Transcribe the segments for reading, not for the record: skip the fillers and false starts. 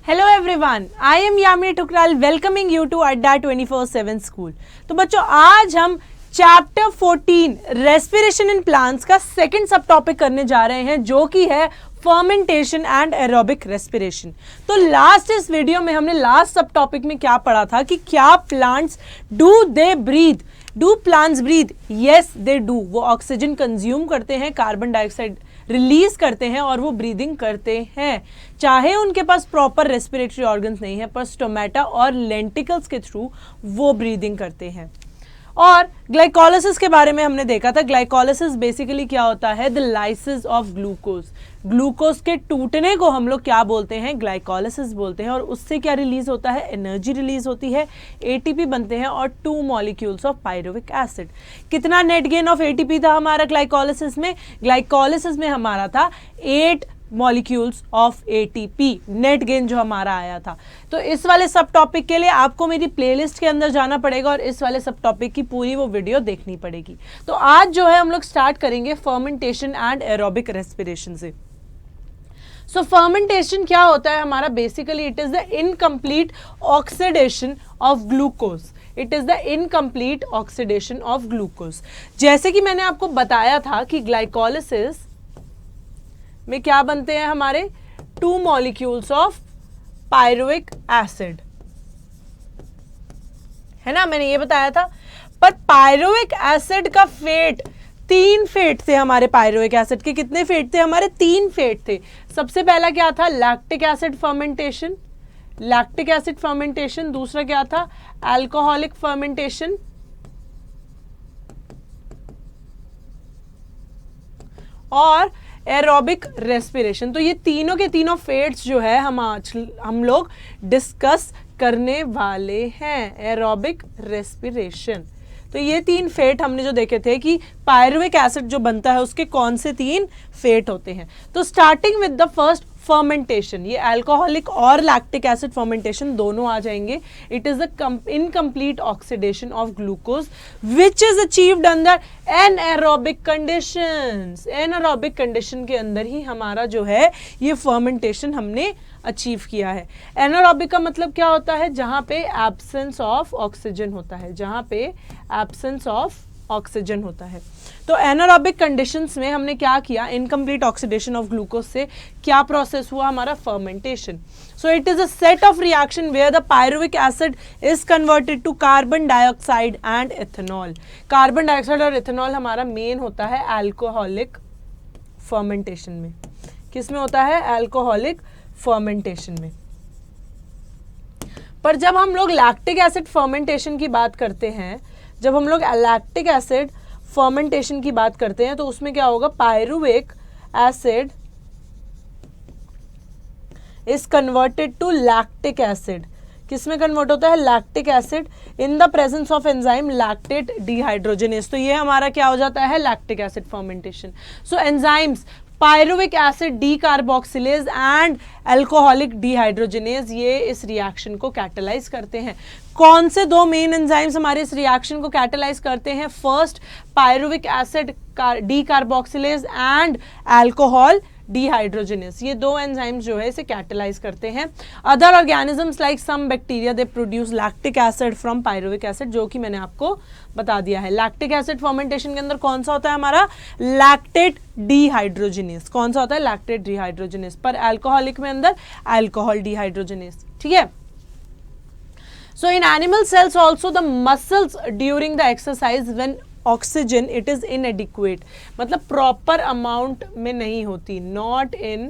Hello everyone, I am Yamini Thukral welcoming you to Adda 24/7 school. तो बच्चों, आज हम चैप्टर 14 रेस्पिरेशन इन प्लांट्स का सेकंड सब टॉपिक करने जा रहे हैं, जो कि है फर्मेंटेशन एंड एरोबिक रेस्पिरेशन। तो लास्ट इस वीडियो में हमने लास्ट सब टॉपिक में क्या पढ़ा था कि क्या plants do they breathe, do plants breathe? Yes they do. वो ऑक्सीजन कंज्यूम करते हैं, कार्बन डाइऑक्साइड रिलीज करते हैं और वो ब्रीदिंग करते हैं, चाहे उनके पास प्रॉपर रेस्पिरेटरी ऑर्गन्स नहीं है, पर स्टोमेटा और लेंटिकल्स के थ्रू वो ब्रीदिंग करते हैं। और ग्लाइकोलाइसिस के बारे में हमने देखा था। ग्लाइकोलाइसिस बेसिकली क्या होता है? The lysis of glucose. Glucose के टूटने को हम लोग क्या बोलते हैं? ग्लाइकोलाइसिस बोलते हैं। और उससे क्या रिलीज होता है? एनर्जी रिलीज होती है, एटीपी बनते हैं और 2 मॉलिक्यूल्स ऑफ पायरुविक एसिड। कितना नेट गेन ऑफ एटीपी था हमारा ग्लाइकोलाइसिस में? ग्लाइकोलाइसिस में हमारा था 8 molecules of ATP net gain जो हमारा आया था। तो इस वाले सब टॉपिक के लिए आपको मेरी प्लेलिस्ट के अंदर जाना पड़ेगा और इस वाले सब टॉपिक की पूरी वो वीडियो देखनी पड़ेगी। तो आज जो है हम लोग स्टार्ट करेंगे फर्मेंटेशन एंड एरोबिक रेस्पिरेशन से। सो फर्मेंटेशन क्या होता है हमारा? Basically it is the incomplete oxidation of glucose. It is the incomplete oxidation of glucose. जैसे कि मैंने आपको बताया था कि ग्लाइकोलाइसिस में क्या बनते हैं हमारे? 2 मॉलिक्यूल्स ऑफ पायरुविक एसिड, है ना, मैंने ये बताया था। पर पायरुविक एसिड का फेट, 3 फेट थे हमारे पायरुविक एसिड के। कितने फेट थे हमारे? 3 फेट थे। सबसे पहला क्या था? Lactic acid fermentation. Lactic acid fermentation. दूसरा क्या था? Alcoholic fermentation. और एरोबिक रेस्पिरेशन। तो ये तीनों के तीनों फेट्स जो है हम लोग डिस्कस करने वाले हैं। Aerobic respiration. तो ये 3 फेट हमने जो देखे थे कि पायरुविक एसिड जो बनता है उसके कौन से 3 फेट होते हैं। तो starting with the first fermentation, ये अल्कोहलिक और लैक्टिक एसिड फर्मेंटेशन दोनों आ जाएंगे। It is the incomplete oxidation of glucose which is achieved under anaerobic conditions. Anaerobic condition के अंदर ही हमारा जो है ये फर्मेंटेशन हमने अचीव किया है। एनारोबिक का मतलब क्या होता है? जहां पे एब्सेंस ऑफ ऑक्सीजन होता है, जहां पे एब्सेंस ऑफ ऑक्सीजन होता है। तो एनारोबिक कंडीशंस में हमने क्या किया? इनकम्प्लीट ऑक्सीडेशन ऑफ ग्लूकोज से क्या प्रोसेस हुआ हमारा? Fermentation. So it is a set of reaction where the pyruvic acid is converted to carbon dioxide and ethanol. Carbon dioxide और इथेनॉल हमारा मेन होता है अल्कोहलिक फर्मेंटेशन में। किस में होता है? अल्कोहलिक फर्मेंटेशन में। पर जब हम लोग लैक्टिक एसिड फर्मेंटेशन की बात करते हैं, जब हम लोग लैक्टिक एसिड फर्मेंटेशन की बात करते हैं तो उसमें क्या होगा? Pyruvic acid is converted to lactic acid. किस में कन्वर्ट होता है? Lactic acid in the presence of enzyme lactate dehydrogenase. तो ये हमारा क्या हो जाता है? Lactic acid fermentation. So enzymes pyruvic acid decarboxylase and alcoholic dehydrogenase, ये इस रिएक्शन को कैटेलाइज करते हैं। कौन से 2 मेन एंजाइम्स हमारे इस रिएक्शन को कैटेलाइज करते हैं? First pyruvic acid decarboxylase and alcohol dehydrogenase. ये 2 एंजाइम्स जो है इसे कैटेलाइज करते हैं। Other organisms like some bacteria they produce lactic acid from pyruvic acid, जो कि मैंने आपको बता दिया है। लैक्टिक एसिड फर्मेंटेशन के अंदर कौन सा होता है हमारा? Lactate dehydrogenase. कौन सा होता है? Lactate dehydrogenase. पर अल्कोहलिक में अंदर अल्कोहल डिहाइड्रोजनेस। ठीक है। So in animal cells also the muscles during the exercise when oxygen it is inadequate, मतलब proper amount में नहीं होती, not in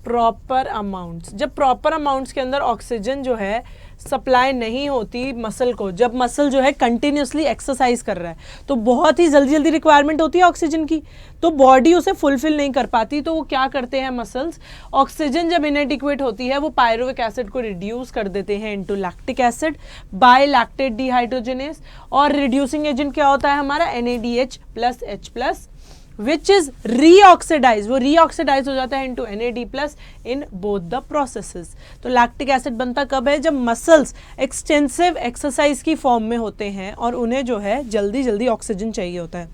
proper amounts। जब proper amounts के अंदर ऑक्सीजन जो है सप्लाई नहीं होती मसल को, जब मसल जो है कंटिन्यूसली एक्सरसाइज कर रहा है तो बहुत ही जल्दी जल्दी रिक्वायरमेंट होती है ऑक्सीजन की, तो बॉडी उसे फुलफिल नहीं कर पाती। तो वो क्या करते हैं मसल्स? ऑक्सीजन जब इनएडिक्वेट होती है वो पायरुविक एसिड को रिड्यूस कर देते हैं into lactic acid by lactate dehydrogenase. और रिड्यूसिंग एजेंट क्या होता है हमारा? NADH+H+, which is रीऑक्सीडाइज। वो रीऑक्सीडाइज हो जाता है into NAD+ in both the processes. तो लैक्टिक एसिड बनता कब है? जब मसल्स एक्सटेंसिव एक्सरसाइज की फॉर्म में होते हैं और उन्हें जो है जल्दी जल्दी ऑक्सीजन चाहिए होता है।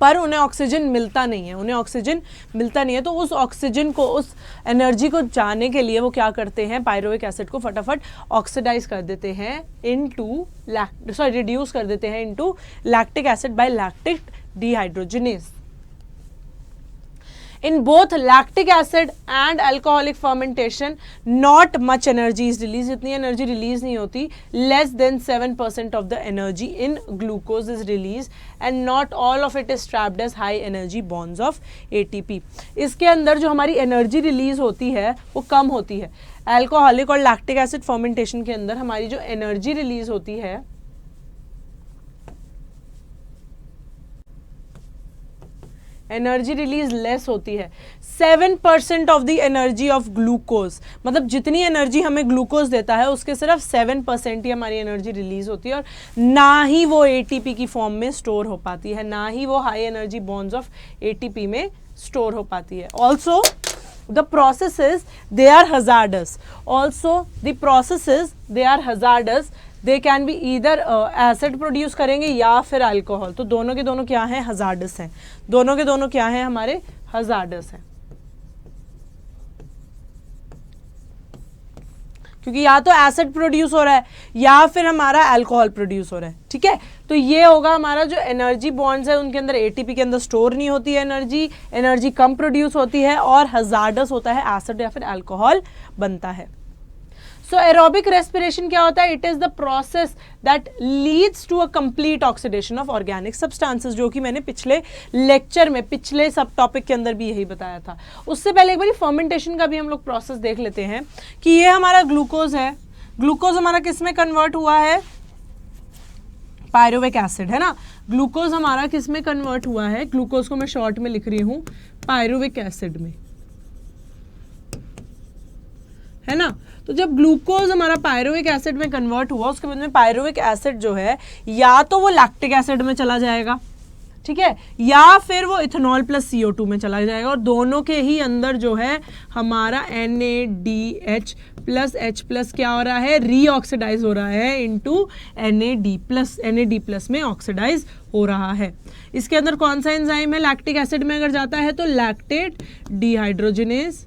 पर उन्हें ऑक्सीजन मिलता नहीं है, उन्हें ऑक्सीजन मिलता नहीं है। तो उस ऑक्सीजन को, उस एनर्जी को जाने के लिए वो क्या करते हैं, पायरुविक एसिड को फटाफट ऑक्सीडाइज कर देते हैं इनटू रिड्यूस कर देते हैं into lactic acid by lactic dehydrogenase. In both lactic acid and alcoholic fermentation, not much energy is released. इतनी एनर्जी रिलीज नहीं होती. Less than 7% of the energy in glucose is released and not all of it is trapped as high energy bonds of ATP. इसके अंदर जो हमारी energy release होती है वो कम होती है. अल्कोहलिक और लैक्टिक एसिड फर्मेंटेशन के अंदर हमारी जो एनर्जी रिलीज होती है एनर्जी रिलीज लेस होती है. 7% of the energy of glucose, मतलब जितनी एनर्जी हमें ग्लूकोज देता है उसके सिर्फ 7% ही हमारी एनर्जी रिलीज होती है और ना ही वो एटीपी की फॉर्म में स्टोर हो पाती है, ना ही वो high energy bonds of ATP में स्टोर हो पाती है. Also the processes they are hazardous. Also the processes they are hazardous. They can be either acid produce करेंगे या फिर अल्कोहल. तो दोनों के दोनों क्या हैं, hazardous हैं. दोनों के दोनों क्या हैं, हमारे hazardous हैं, क्योंकि या तो एसिड प्रोड्यूस हो रहा है या फिर हमारा अल्कोहल प्रोड्यूस हो रहा है. ठीक है, तो ये होगा हमारा जो एनर्जी बॉन्ड्स है उनके अंदर एटीपी के अंदर स्टोर नहीं होती है एनर्जी कम प्रोड्यूस होती है और हजार्डस होता है, एसिड या फिर अल्कोहल बनता है. सो एरोबिक रेस्पिरेशन क्या होता है, it is the process that leads to a complete oxidation of organic substances, जो कि मैंने पिछले लेक्चर में पिछले सब टॉपिक के अंदर भी यही बताया था. उससे पहले एक बार फर्मेंटेशन का भी हम लोग प्रोसेस देख लेते हैं कि ये हमारा ग्लूकोज है, ग्लूकोज हमारा किस में कन्वर्ट हुआ है, पायरुविक एसिड है ना. ग्लूकोज हमारा किस में कन्वर्ट हुआ है, ग्लूकोज को मैं शॉर्ट में लिख रही हूं पायरुविक एसिड में, है ना. तो जब ग्लूकोज हमारा पायरुविक एसिड में कन्वर्ट हुआ उसके बाद में पायरुविक एसिड जो है या तो वो लैक्टिक एसिड में चला जाएगा, ठीक है, या फिर वो इथेनॉल प्लस CO2 में चला जाएगा और दोनों के ही अंदर जो है हमारा NADH प्लस H प्लस क्या हो रहा है, रीऑक्सीडाइज हो रहा है इनटू NAD प्लस में ऑक्सीडाइज हो रहा है. इसके अंदर कौन सा एंजाइम है, लैक्टिक एसिड में अगर जाता है तो लैक्टेट डिहाइड्रोजिनेज,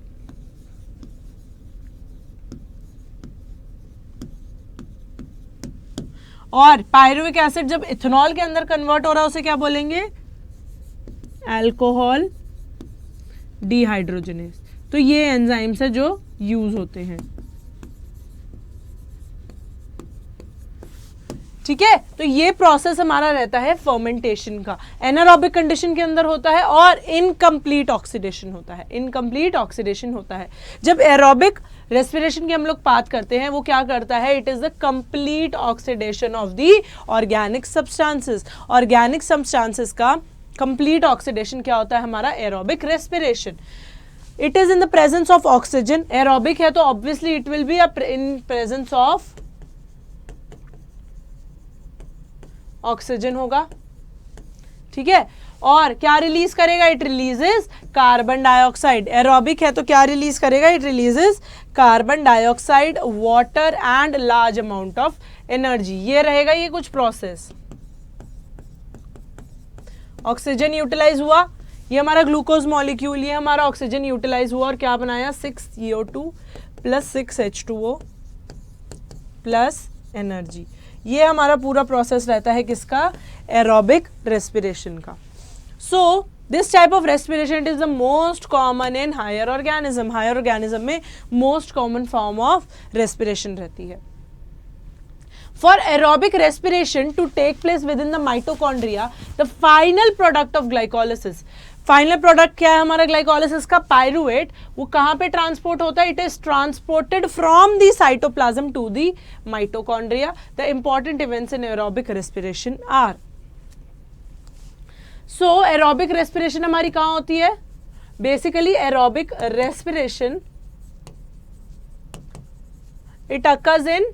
और पायरुविक एसिड जब इथेनॉल के अंदर कन्वर्ट हो रहा है उसे क्या बोलेंगे, अल्कोहल डिहाइड्रोजिनेज. तो ये एंजाइम्स है जो यूज होते हैं. ठीक है, तो ये प्रोसेस हमारा रहता है फर्मेंटेशन का. एनारोबिक कंडीशन के अंदर होता है और इनकम्प्लीट ऑक्सीडेशन होता है, इनकम्प्लीट ऑक्सीडेशन होता है. जब एरोबिक रेस्पिरेशन की हम लोग बात करते हैं वो क्या करता है, it is the complete oxidation of the organic substances. Organic substances का कंप्लीट ऑक्सीडेशन क्या होता है, हमारा aerobic respiration. It is in the presence of oxygen. Aerobic है तो obviously it will be in presence of oxygen होगा. ठीक है, और क्या रिलीज करेगा, it releases carbon dioxide. Aerobic है तो क्या रिलीज करेगा, it releases carbon dioxide, water and large amount of energy. ये रहेगा ये कुछ प्रोसेस. ऑक्सीजन यूटिलाइज हुआ, ये हमारा ग्लूकोज मॉलिक्यूल, ये हमारा ऑक्सीजन यूटिलाइज हुआ और क्या बनाया, 6CO2 plus 6H2O plus energy. ये हमारा पूरा प्रोसेस रहता है किसका, एरोबिक रेस्पिरेशन का. So this type of respiration it is the most common in higher organism. Higher organism में most common form of respiration रहती है. For aerobic respiration to take place within the mitochondria, the final product of glycolysis, final product क्या है हमारा glycolysis का, pyruvate, वो कहां पे ट्रांसपोर्ट होता है, it is transported from the cytoplasm to the mitochondria. The important events in aerobic respiration are. So aerobic respiration हमारी कहां होती है, basically aerobic respiration it occurs in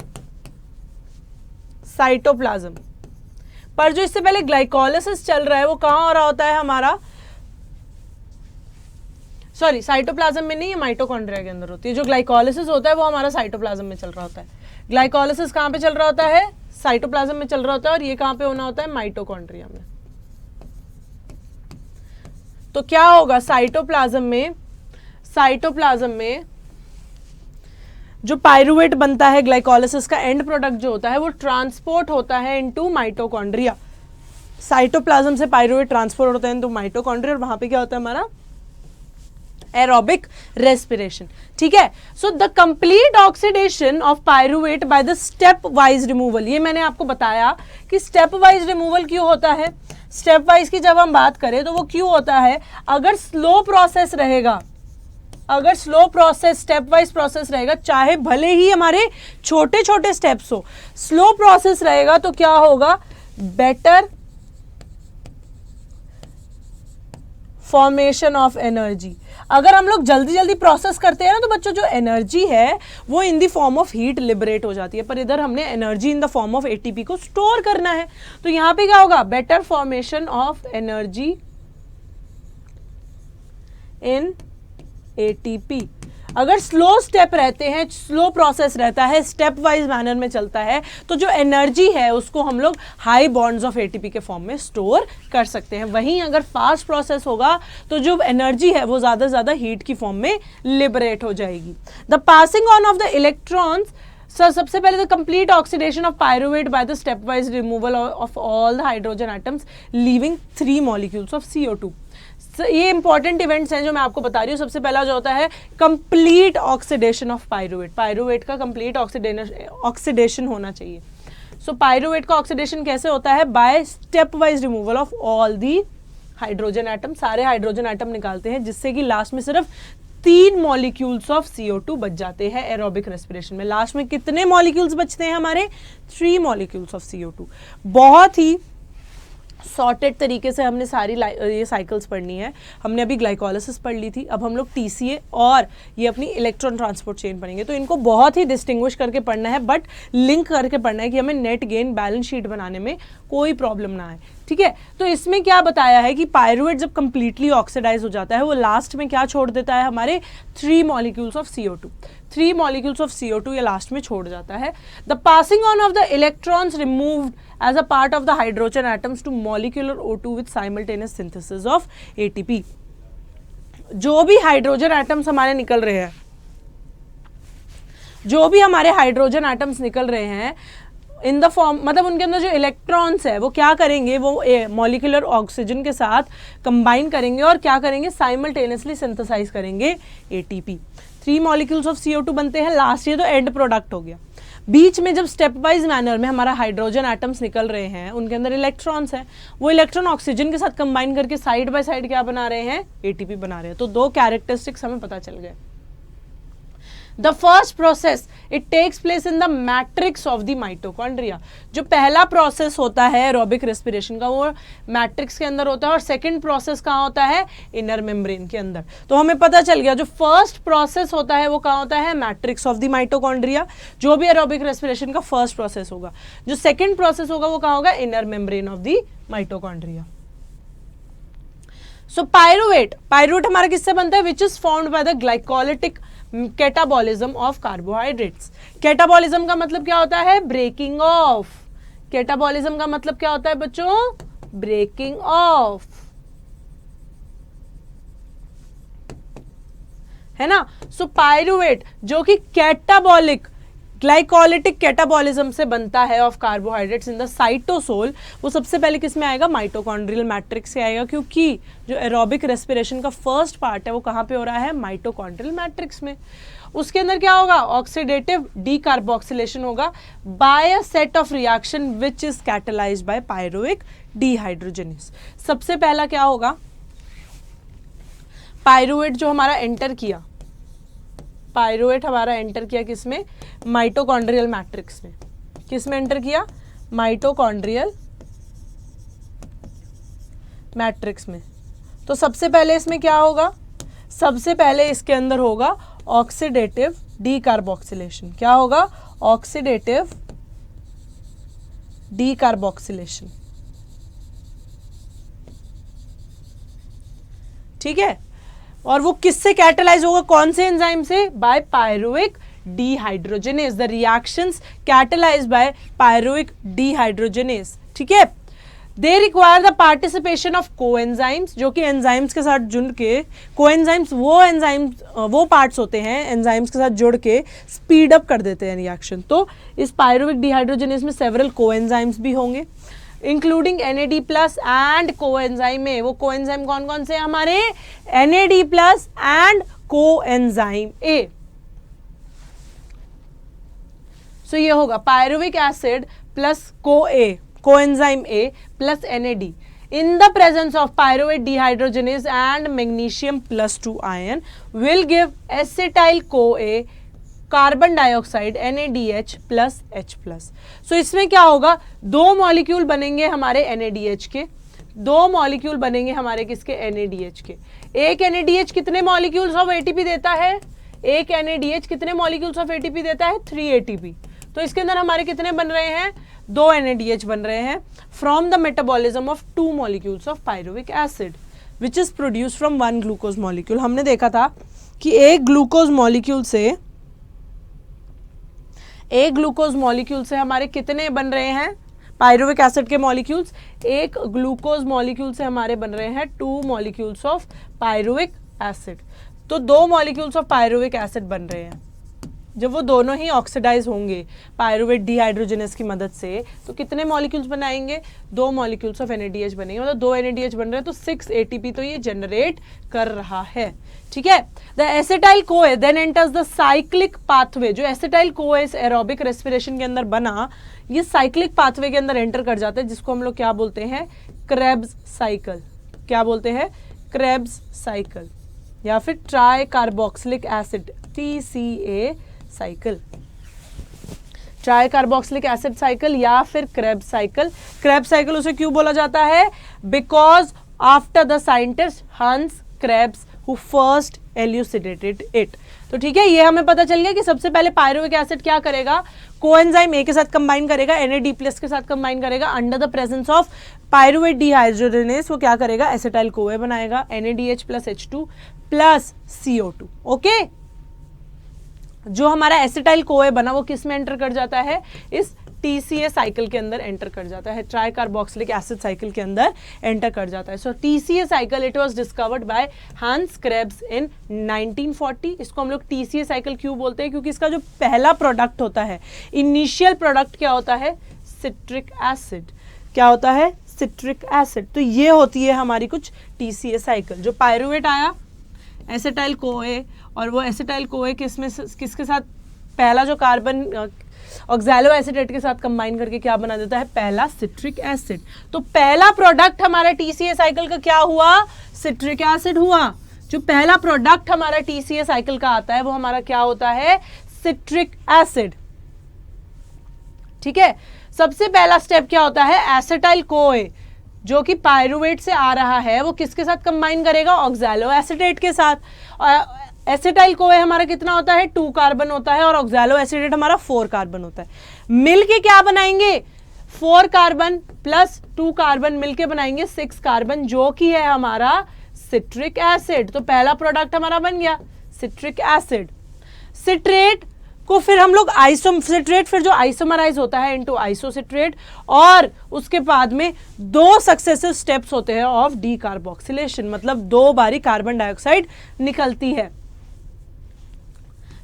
cytoplasm. पर जो इससे पहले ग्लाइकोलिसिस चल रहा है वो कहां हो रहा होता है हमारा, सॉरी साइटोप्लाज्म में नहीं, ये माइटोकॉन्ड्रिया के अंदर होती है. जो ग्लाइकोलिसिस होता है वो हमारा साइटोप्लाज्म में चल रहा होता है. ग्लाइकोलिसिस कहां पे चल रहा होता है, साइटोप्लाज्म में चल रहा होता है, और ये कहां पे होना होता है, माइटोकॉन्ड्रिया में. तो क्या होगा, साइटोप्लाज्म में जो पायरुवेट बनता है ग्लाइकोलाइसिस का एंड प्रोडक्ट जो होता है वो ट्रांसपोर्ट होता है इनटू माइटोकॉन्ड्रिया। साइटोप्लाज्म से पायरुवेट ट्रांसपोर्ट होता है इनटू माइटोकॉन्ड्रिया और वहां पे क्या होता है हमारा एरोबिक रेस्पिरेशन। ठीक है, so the complete oxidation of pyruvate by the step wise removal, ये मैंने आपको बताया कि स्टेप वाइज रिमूवल क्यों होता है। स्टेप वाइज की जब हम बात करें तो वो क्यों होता है, अगर स्लो प्रोसेस रहेगा, अगर slow process step wise process रहेगा, चाहे भले ही हमारे छोटे छोटे स्टेप्स हो, स्लो प्रोसेस रहेगा तो क्या होगा, बेटर फॉर्मेशन ऑफ एनर्जी। अगर हम लोग जल्दी जल्दी प्रोसेस करते हैं ना तो बच्चों जो एनर्जी है वो in the form of heat liberate हो जाती है, पर इधर हमने energy in the form of ATP को स्टोर करना है, तो यहां पे क्या होगा, better formation of energy in ATP. अगर स्लो स्टेप रहते हैं, स्लो प्रोसेस रहता है, स्टेप वाइज मैनर में चलता है, तो जो एनर्जी है उसको हम लोग हाई बॉन्ड्स ऑफ एटीपी के फॉर्म में स्टोर कर सकते हैं। वहीं अगर फास्ट प्रोसेस होगा तो जो एनर्जी है वो ज्यादा से ज्यादा हीट की फॉर्म में लिबरेट हो जाएगी। The passing on off the electrons, sir सबसे पहले the complete oxidation of pyruvate by the step wise removal of all the hydrogen atoms leaving 3 molecules of CO2। ये इंपॉर्टेंट इवेंट्स हैं जो मैं आपको बता रही हूँ। सबसे पहला जो होता है complete oxidation of pyruvate, pyruvate का कंप्लीट ऑक्सीडेशन होना चाहिए। सो पायरुवेट का ऑक्सीडेशन कैसे होता है, by step wise removal of all the hydrogen atom, सारे हाइड्रोजन एटम निकालते हैं जिससे कि लास्ट में सिर्फ 3 मॉलिक्यूल्स ऑफ CO2 बच जाते हैं एरोबिक रेस्पिरेशन में। लास्ट में कितने मॉलिक्यूल्स बचते हैं हमारे, 3 मॉलिक्यूल्स ऑफ CO2। बहुत ही सॉर्टेड तरीके से हमने सारी ये साइकिल्स पढ़नी है। हमने अभी ग्लाइकोलाइसिस पढ़ ली थी, अब हम लोग TCA और ये अपनी इलेक्ट्रॉन ट्रांसपोर्ट चेन पढ़ेंगे, तो इनको बहुत ही डिस्टिंग्विश करके पढ़ना है, बट लिंक करके पढ़ना है कि हमें नेट गेन बैलेंस शीट बनाने में कोई प्रॉब्लम ना आए। ठीक है, तो इसमें क्या बताया है कि पायरुवेट जब कंप्लीटली ऑक्सीडाइज हो जाता है वो लास्ट में क्या छोड़ देता है, हमारे 3 molecules of CO2, 3 molecules of CO2 ये लास्ट में छोड़ जाता है। The passing on off the electrons removed as a part of the hydrogen atoms to molecular O2 with simultaneous synthesis of ATP। जो भी हाइड्रोजन एटम्स हमारे निकल रहे हैं, जो भी हमारे हाइड्रोजन एटम्स निकल रहे हैं इन द फॉर्म, मतलब उनके अंदर जो इलेक्ट्रॉन्स है वो क्या करेंगे, वो मॉलिक्यूलर ऑक्सीजन के साथ कंबाइन करेंगे और क्या करेंगे, साइमल्टेनियसली सिंथेसाइज करेंगे ATP। 3 मॉलिक्यूल्स ऑफ CO2 बनते हैं लास्ट, ये तो एंड प्रोडक्ट हो गया। बीच में जब स्टेप वाइज मैनर में हमारा हाइड्रोजन एटम्स निकल रहे हैं, उनके अंदर इलेक्ट्रॉन्स हैं, वो इलेक्ट्रॉन ऑक्सीजन के साथ कंबाइन करके साइड बाय साइड क्या बना रहे हैं, ATP बना रहे हैं। तो 2 कैरेक्टरिस्टिक्स हमें पता चल गए। The first process it takes place in the matrix of the mitochondria. जो पहला प्रोसेस होता है एरोबिक रेस्पिरेशन का वो मैट्रिक्स के अंदर होता है, और सेकंड प्रोसेस कहाँ होता है, इनर मेम्ब्रेन के अंदर। तो हमें पता चल गया जो फर्स्ट प्रोसेस होता है वो कहाँ होता है, मैट्रिक्स ऑफ द माइटोकॉन्ड्रिया, जो भी एरोबिक रेस्पिरेशन का फर्स्ट प्रोसेस होगा। जो सेकंड प्रोसेस होगा वो कहाँ होगा, inner membrane of the mitochondria. So pyruvate हमारा किससे बनता है, which is formed by the glycolytic catabolism of carbohydrates. Catabolism का मतलब क्या होता है, ब्रेकिंग ऑफ। कैटाबॉलिज्म का मतलब क्या होता है बच्चों, ब्रेकिंग ऑफ, है ना। सो पायरुवेट जो कि कैटाबॉलिक ग्लाइकोलिटिक कैटाबॉलिज्म से बनता है of carbohydrates in the cytosol, वो सबसे पहले किस में आएगा, माइटोकॉन्ड्रियल मैट्रिक्स से आएगा, क्योंकि जो एरोबिक रेस्पिरेशन का फर्स्ट पार्ट है वो कहाँ पे हो रहा है, माइटोकॉन्ड्रियल मैट्रिक्स में। उसके अंदर क्या होगा, ऑक्सीडेटिव डीकार्बोक्सिलेशन होगा by a set of reaction which is catalysed by pyruvic dehydrogenase. सबसे पहला क्या होगा, पायरुवेट जो हमारा एंटर किया, पायरुवेट हमारा एंटर किया किसमें, माइटोकॉन्ड्रियल मैट्रिक्स में। किस में एंटर किया, माइटोकॉन्ड्रियल मैट्रिक्स में। तो सबसे पहले इसमें क्या होगा, सबसे पहले इसके अंदर होगा ऑक्सीडेटिव डीकार्बोक्सिलेशन। क्या होगा, ऑक्सीडेटिव डीकार्बोक्सिलेशन। ठीक है, और वो किससे कैटलाइज होगा, कौन से एंजाइम से, by pyruvic dehydrogenase. The reactions catalysed by pyruvic dehydrogenase. ठीक है, they require the participation of coenzymes, जो कि एंजाइम्स के साथ जुड़ के, कोएंजाइम्स वो पार्ट्स होते हैं एंजाइम्स के साथ जुड़ के स्पीड अप कर देते हैं रिएक्शन। तो इस पायरुविक डिहाइड्रोजनेज में सेवरल कोएंजाइम्स भी होंगे including NAD plus and coenzyme A. वो कोएंजाइम कौन कौन से हैं हमारे? NAD plus and coenzyme A. So ये होगा pyruvic acid plus coenzyme A plus NAD in the presence of pyruvate dehydrogenase and magnesium plus 2 ion will give acetyl CoA carbon dioxide NaDH plus H plus. So इसमें क्या होगा? दो molecule बनेंगे हमारे NaDH के, दो मॉलिक्यूल बनेंगे हमारे किसके? NaDH के। एक NaDH कितने मॉलिक्यूल्स ऑफ ATP देता है? एक NaDH कितने मॉलिक्यूल्स ऑफ ATP देता है? 3 ATP। तो इसके अंदर हमारे कितने बन रहे हैं? 2 NaDH बन रहे हैं from the metabolism of 2 molecules of pyruvic acid which is produce from 1 glucose molecule. हमने देखा था कि एक ग्लूकोज मॉलिक्यूल से हमारे कितने बन रहे हैं पायरुविक एसिड के मॉलिक्यूल्स? एक ग्लूकोज मॉलिक्यूल से हमारे बन रहे हैं 2 मॉलिक्यूल्स ऑफ पायरुविक एसिड। तो 2 मॉलिक्यूल्स ऑफ पायरुविक एसिड बन रहे हैं। जब वो दोनों ही ऑक्सीडाइज होंगे पायरुवेट डिहाइड्रोजनेस की मदद से, तो कितने मॉलिक्यूल्स बनाएंगे? 2 मॉलिक्यूल्स ऑफ NaDH बनेंगे। मतलब 2 NaDH बन रहे हैं तो 6 ATP तो ये जनरेट कर रहा है। ठीक है। The acetyl CoA then enters the cyclic pathway. जो एसिटाइल कोए इस एरोबिक रेस्पिरेशन के अंदर बना, ये साइक्लिक पाथवे के अंदर एंटर कर जाता है, जिसको हम लोग क्या बोलते हैं? Krebs cycle. क्या बोलते हैं? क्रेब्स साइकिल या फिर try carboxylic acid TCA cycle, try carboxylic acid cycle या फिर क्रेब्स साइकिल। क्रेब्स साइकिल उसे क्यों बोला जाता है? बिकॉज आफ्टर द साइंटिस्ट हंस क्रेब्स हु फर्स्ट एल्यूसिडेटेड इट। तो ठीक है, ये हमें पता चल गया कि सबसे पहले पायरुविक एसिड क्या करेगा? कोएंजाइम ए के साथ कंबाइन करेगा, NAD+ के साथ कंबाइन करेगा under the presence of pyruvate dehydrogenase. वो क्या करेगा? एसिटाइल कोए बनाएगा, NaDH plus H2 plus CO2। Okay, जो हमारा एसिटाइल कोए बना वो किस में एंटर कर जाता है? इस TCA साइकिल के अंदर एंटर कर जाता है, ट्राई कार्बोक्सिलिक एसिड साइकिल के अंदर एंटर कर जाता है। So TCA cycle it was discovered by Hans Krebs in 1940। इसको हम लोग TCA साइकिल क्यों बोलते हैं? क्योंकि इसका जो पहला प्रोडक्ट होता है, इनिशियल प्रोडक्ट क्या होता है? Citric acid. क्या होता है? Citric acid. तो ये होती है हमारी कुछ TCA साइकिल। जो पायरुवेट आया एसिटाइल कोए, और वो एसिटाइल कोए किसके साथ? पहला जो कार्बन ऑक्सैलो एसिटेट के साथ कंबाइन करके क्या बना देता है? पहला सिट्रिक एसिड। तो पहला प्रोडक्ट हमारा TCA साइकिल का क्या हुआ? सिट्रिक एसिड हुआ। जो पहला प्रोडक्ट हमारा TCA साइकिल का आता है वो हमारा क्या होता है? Citric acid. ठीक है। सबसे पहला स्टेप क्या होता है? एसिटाइल कोए जो कि पायरुवेट से आ रहा है वो किसके साथ कंबाइन करेगा? ऑक्सैलो एसिटेट के साथ। एसिटाइल कोए हमारा कितना होता है? 2 कार्बन होता है, और ऑक्सैलो एसिटेट हमारा 4 कार्बन होता है। मिलके क्या बनाएंगे? 4 कार्बन प्लस 2 कार्बन मिलके बनाएंगे 6 कार्बन, जो कि है हमारा सिट्रिक एसिड। तो पहला प्रोडक्ट हमारा बन गया सिट्रिक एसिड। सिट्रेट को फिर हम लोग सिट्रेट फिर जो आइसोमराइज होता है इनटू आइसोसिट्रेट, और उसके बाद में 2 सक्सेसिव स्टेप्स होते हैं ऑफ डीकार्बोक्सिलेशन, मतलब 2 बारी कार्बन डाइऑक्साइड निकलती है।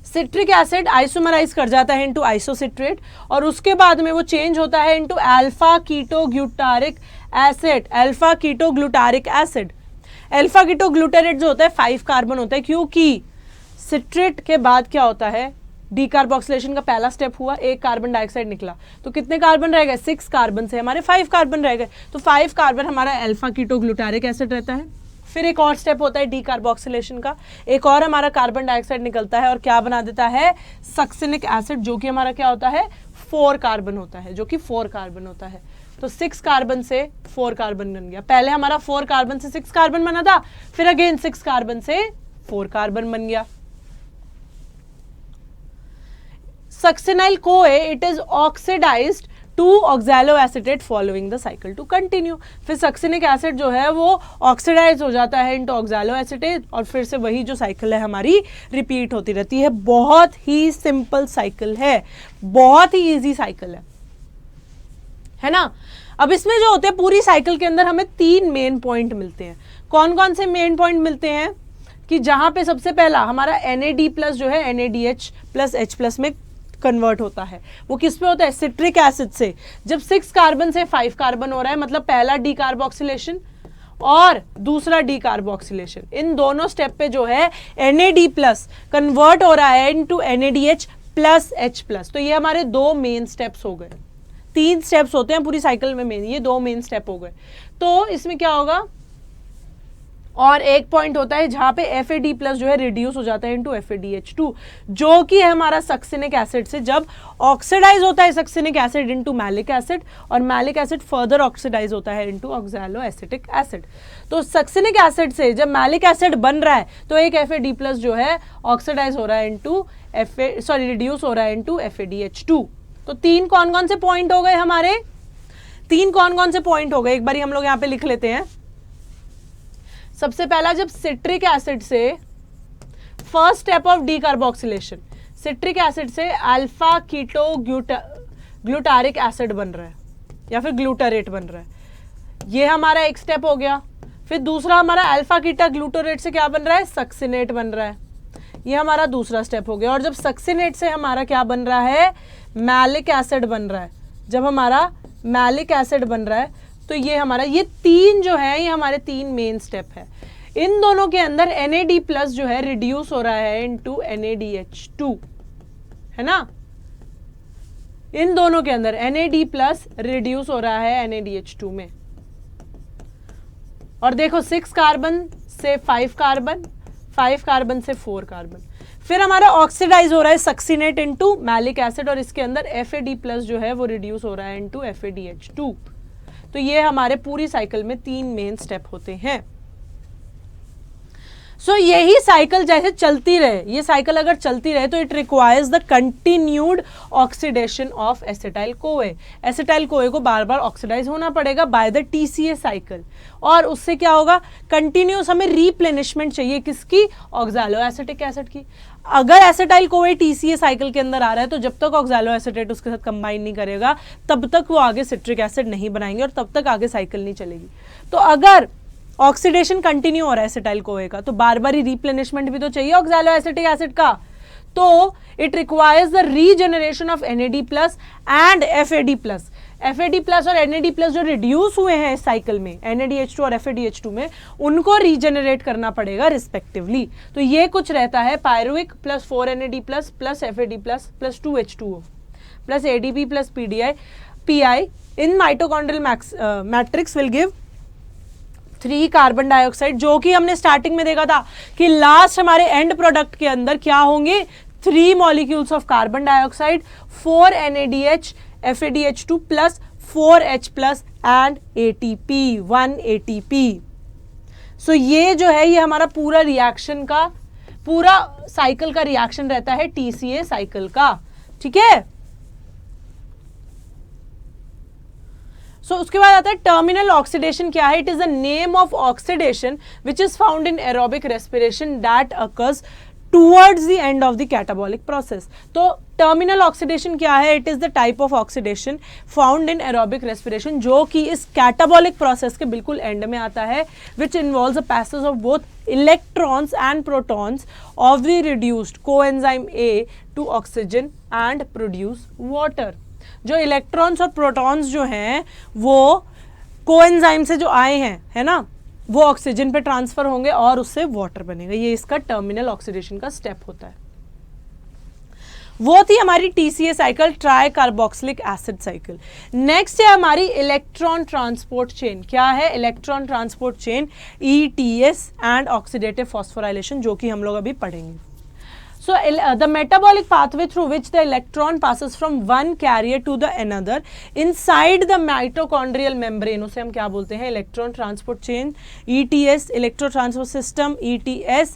सिट्रिक एसिड आइसोमराइज कर जाता है इनटू आइसोसिट्रेट, और उसके बाद में वो चेंज होता है into alpha ketoglutaric acid. Alpha ketoglutaric acid, alpha ketoglutarate जो होता है 5 कार्बन होता है, क्योंकि सिट्रेट के बाद क्या होता है? डीकार्बोक्सिलेशन का पहला स्टेप हुआ, 1 कार्बन डाइऑक्साइड निकला, तो कितने कार्बन रह गए? 6 कार्बन से हमारे 5 कार्बन रह गए। तो 5 कार्बन हमारा अल्फा कीटोग्लूटारिक एसिड रहता है। फिर एक और स्टेप होता है डीकार्बोक्सिलेशन का, एक और हमारा कार्बन डाइऑक्साइड निकलता है और क्या बना देता है? सक्सिनिक एसिड, जो कि हमारा क्या होता है? 4 कार्बन होता है, जो कि 4 कार्बन होता है। तो 6 कार्बन से 4 कार्बन बन गया। पहले हमारा 4 कार्बन से 6 कार्बन बना था, फिर अगेन 6 कार्बन से 4 कार्बन बन गया। Succinyl CoA it is oxidised to oxaloacetate following the cycle to continue. फिर सक्सिनिक एसिड जो है वो ऑक्सीडाइज हो जाता है इनटू ऑक्सैलो एसिटेट, और फिर से वही जो साइकिल है हमारी रिपीट होती रहती है। बहुत ही सिंपल साइकिल है, बहुत ही इजी साइकिल है ना। अब इसमें जो होते हैं पूरी साइकिल के अंदर हमें 3 मेन पॉइंट मिलते हैं। कौन कौन से मेन पॉइंट मिलते हैं कि जहां पे सबसे पहला हमारा NAD+ जो है NADH+H+ में कन्वर्ट होता है। वो किस पे होता है? सिट्रिक एसिड से। जब 6 कार्बन से 5 कार्बन हो रहा है, मतलब पहला डीकार्बोक्सिलेशन और दूसरा डीकार्बोक्सिलेशन, इन दोनों स्टेप पे जो है NAD+ कन्वर्ट हो रहा है इनटू NADH+H+। तो ये हमारे 2 मेन स्टेप्स हो गए। 3 स्टेप्स होते हैं पूरी साइकिल में मेन, ये 2 मेन स्टेप हो गए। तो इसमें क्या होगा, और एक पॉइंट होता है जहां पे FAD+ जो है रिड्यूस हो जाता है इनटू FADH2, जो कि है हमारा सक्सिनिक एसिड से जब ऑक्सीडाइज होता है succinic acid into malic acid, और मैलिक एसिड फर्दर ऑक्सीडाइज होता है इनटू ऑक्सैलोएसिटिक एसिड। तो सक्सिनिक एसिड से जब मैलिक एसिड बन रहा है तो एक FAD+ जो है ऑक्सीडाइज हो रहा है इनटू रिड्यूस हो रहा है इनटू FADH2। तो 3 कौन कौन से पॉइंट हो गए हमारे? 3 कौन कौन से पॉइंट हो गए, एक बार हम लोग यहां पे लिख लेते हैं। सबसे पहला, जब सिट्रिक एसिड से first step of decarboxylation, citric acid से अल्फा कीटो ग्लूटारिक एसिड बन रहा है या फिर ग्लूटारेट बन रहा है, ये हमारा एक स्टेप हो गया। फिर दूसरा हमारा अल्फा कीटा ग्लूटारेट से क्या बन रहा है? सक्सिनेट बन रहा है, ये हमारा दूसरा स्टेप हो गया। और जब सक्सिनेट से हमारा क्या बन रहा है? मैलिक एसिड बन रहा है। जब हमारा मैलिक एसिड बन रहा है तो ये हमारा, ये 3 जो है ये हमारे 3 मेन स्टेप है। इन दोनों के अंदर NAD+ जो है रिड्यूस हो रहा है इनटू NADH2, है ना। इन दोनों के अंदर NAD+ रिड्यूस हो रहा है NADH2 में। और देखो 6 कार्बन से 5 कार्बन, 5 कार्बन से 4 कार्बन। फिर हमारा ऑक्सीडाइज हो रहा है सक्सिनेट इनटू मैलिक एसिड, और इसके अंदर FAD+ जो है वो रिड्यूस हो रहा है इनटू FADH2। तो ये हमारे पूरी साइकिल में 3 मेन स्टेप होते हैं। सो यही साइकिल जैसे चलती रहे, ये साइकिल अगर चलती रहे तो it requires the continued oxidation of acetyl CoA. Acetyl CoA को बार बार ऑक्सीडाइज होना पड़ेगा बाय द TCA साइकिल, और उससे क्या होगा? कंटिन्यूस हमें रिप्लेनिशमेंट चाहिए, किसकी? ऑक्सैलोएसिटिक एसिड की। अगर एसिटाइल कोए TCA साइकिल के अंदर आ रहा है तो जब तक ऑक्सैलोएसिटेट उसके साथ कंबाइन नहीं करेगा तब तक वो आगे सिट्रिक एसिड नहीं बनाएंगे और तब तक आगे साइकिल नहीं चलेगी। तो अगर ऑक्सीडेशन कंटिन्यू हो रहा है एसिटाइल कोए का तो बार बार ही रिप्लेनिशमेंट भी तो चाहिए ऑक्सैलोएसिटिक एसिड का। तो it requires the regeneration of NAD+ and FAD+। FAD+ और NAD+ जो रिड्यूस हुए हैं इस साइकिल में, NADH2 और FADH2 में, उनको रीजनरेट करना पड़ेगा रिस्पेक्टिवली। तो ये कुछ रहता है pyruvic plus 4NAD+ plus FAD+ plus 2H2O plus ADP plus PI in mitochondrial matrix will give 3 carbon dioxide, जो कि हमने स्टार्टिंग में देखा था कि लास्ट हमारे एंड प्रोडक्ट के अंदर क्या होंगे? 3 molecules of carbon dioxide, 4 NADH FADH2 plus 4H+ and ATP 1 ATP। सो ये जो है ये हमारा पूरा रिएक्शन का, पूरा साइकिल का रिएक्शन रहता है TCA साइकिल का, ठीक है। सो उसके बाद आता है टर्मिनल ऑक्सीडेशन। क्या है? It is the name of oxidation which is found in aerobic respiration that occurs towards the end of the catabolic process. तो टर्मिनल ऑक्सीडेशन क्या है? It is the type of oxidation found in aerobic respiration जो कि इस catabolic process के बिल्कुल and में आता है, which involves the passage of both electrons and protons of the reduced coenzyme A to oxygen and produce water. जो electrons और प्रोटॉन्स जो हैं वो कोएंजाइम से जो आए हैं, है ना, वो ऑक्सीजन पे ट्रांसफर होंगे और उससे वाटर बनेगा। ये इसका टर्मिनल ऑक्सीडेशन का स्टेप होता है। वो थी हमारी TCA cycle, try carboxylic acid cycle. Next है हमारी इलेक्ट्रॉन ट्रांसपोर्ट चेन। क्या है? Electron transport chain ETS and oxidative phosphorylation, जो कि हम लोग अभी पढ़ेंगे। So the metabolic pathway through which the electron passes from one carrier to the another inside the mitochondrial membrane, उसे हम क्या बोलते हैं? Electron transport chain, ETS electro transport system, ETS,